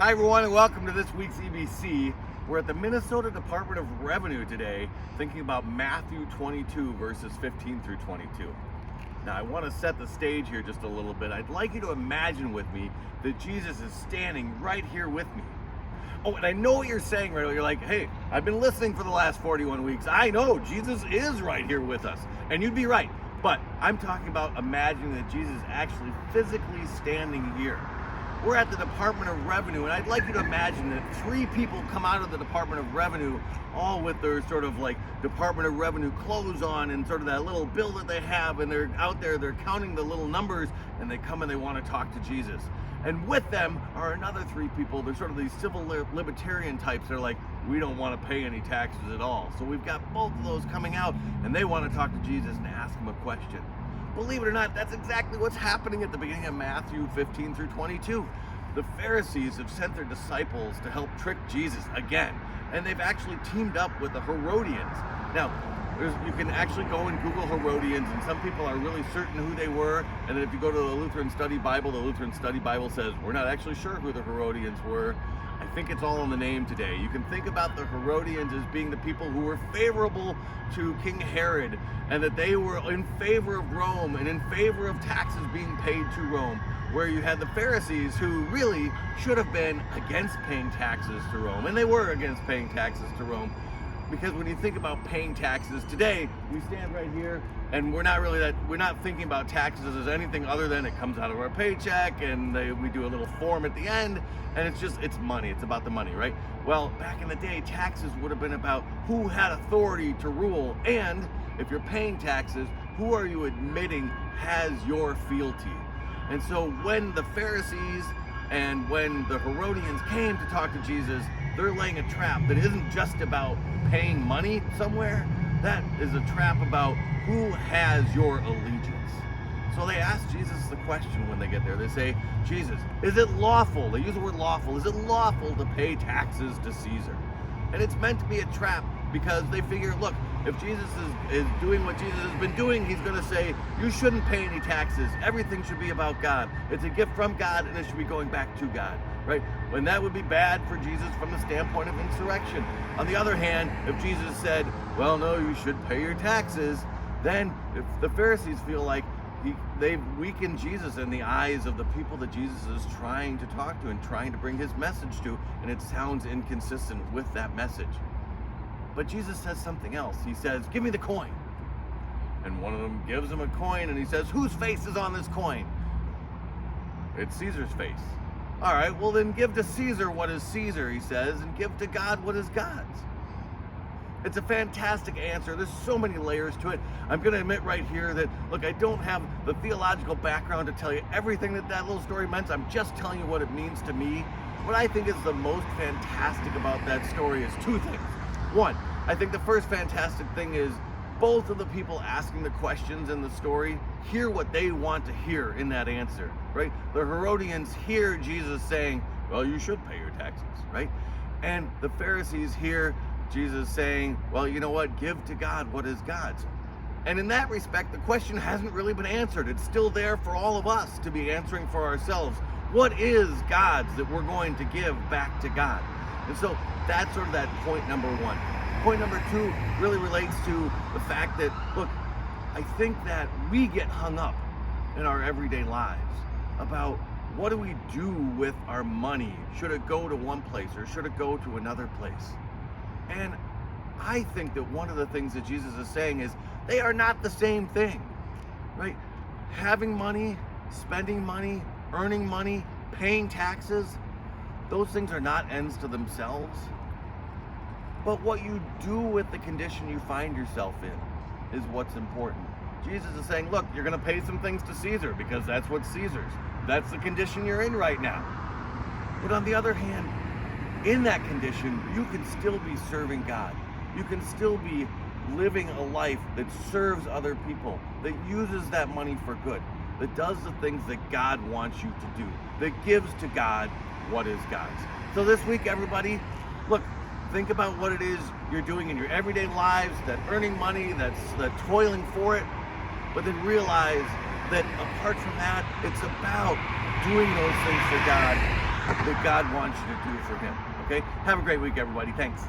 Hi everyone and welcome to this week's EBC. We're at the Minnesota Department of Revenue today thinking about Matthew 22 verses 15 through 22. Now I want to set the stage here just a little bit. I'd like you to imagine with me that Jesus is standing right here with me. Oh, and I know what you're saying right now. You're like, hey, I've been listening for the last 41 weeks. I know Jesus is right here with us. And you'd be right. But I'm talking about imagining that Jesus is actually physically standing here. We're at the Department of Revenue, and I'd like you to imagine that three people come out of the Department of Revenue, all with their sort of like Department of Revenue clothes on and sort of that little bill that they have, and they're out there, they're counting the little numbers, and they come and they want to talk to Jesus. And with them are another three people. They're sort of these civil libertarian types. They're like, we don't want to pay any taxes at all. So we've got both of those coming out, and they want to talk to Jesus and ask him a question. Believe it or not, that's exactly what's happening at the beginning of Matthew 15 through 22. The Pharisees have sent their disciples to help trick Jesus again, and they've actually teamed up with the Herodians. Now, you can actually go and Google Herodians, and some people are really certain who they were, and then if you go to the Lutheran Study Bible, the Lutheran Study Bible says, we're not actually sure who the Herodians were. I think it's all in the name today. You can think about the Herodians as being the people who were favorable to King Herod, and that they were in favor of Rome and in favor of taxes being paid to Rome, where you had the Pharisees who really should have been against paying taxes to Rome, and they were against paying taxes to Rome. Because when you think about paying taxes today, we stand right here and we're not thinking about taxes as anything other than it comes out of our paycheck, and we do a little form at the end, and it's money. It's about the money, right? Well, back in the day, taxes would have been about who had authority to rule, and if you're paying taxes, who are you admitting has your fealty? And so when the Pharisees and when the Herodians came to talk to Jesus, they're laying a trap that isn't just about paying money somewhere. That is a trap about who has your allegiance. So they ask Jesus the question when they get there. They say, Jesus, is it lawful? They use the word lawful. Is it lawful to pay taxes to Caesar? And it's meant to be a trap because they figure, look, if Jesus is doing what Jesus has been doing, he's going to say, you shouldn't pay any taxes. Everything should be about God. It's a gift from God, and it should be going back to God, right? When that would be bad for Jesus from the standpoint of insurrection. On the other hand, if Jesus said, well, no, you should pay your taxes, then if the Pharisees feel like they've weakened Jesus in the eyes of the people that Jesus is trying to talk to and trying to bring his message to, and it sounds inconsistent with that message. But Jesus says something else. He says, give me the coin. And one of them gives him a coin, and he says, whose face is on this coin? It's Caesar's face. All right, well then give to Caesar what is Caesar, he says, and give to God what is God's. It's a fantastic answer. There's so many layers to it. I'm going to admit right here that, look, I don't have the theological background to tell you everything that little story meant. I'm just telling you what it means to me. What I think is the most fantastic about that story is two things. One, I think the first fantastic thing is both of the people asking the questions in the story hear what they want to hear in that answer, right? The Herodians hear Jesus saying, well, you should pay your taxes, right? And the Pharisees hear Jesus saying, well, you know what? Give to God what is God's. And in that respect, the question hasn't really been answered. It's still there for all of us to be answering for ourselves. What is God's that we're going to give back to God? And so that's sort of that point number one. Point number two really relates to the fact that, look, I think that we get hung up in our everyday lives about what do we do with our money? Should it go to one place or should it go to another place? And I think that one of the things that Jesus is saying is they are not the same thing, right? Having money, spending money, earning money, paying taxes, those things are not ends to themselves. But what you do with the condition you find yourself in is what's important. Jesus is saying, look, you're going to pay some things to Caesar because that's what Caesar's. That's the condition you're in right now. But on the other hand, in that condition, you can still be serving God. You can still be living a life that serves other people, that uses that money for good, that does the things that God wants you to do, that gives to God what is God's. So this week, everybody, look, think about what it is you're doing in your everyday lives, that earning money, that's toiling for it, but then realize that apart from that, it's about doing those things for God that God wants you to do for Him. Okay? Have a great week, everybody. Thanks.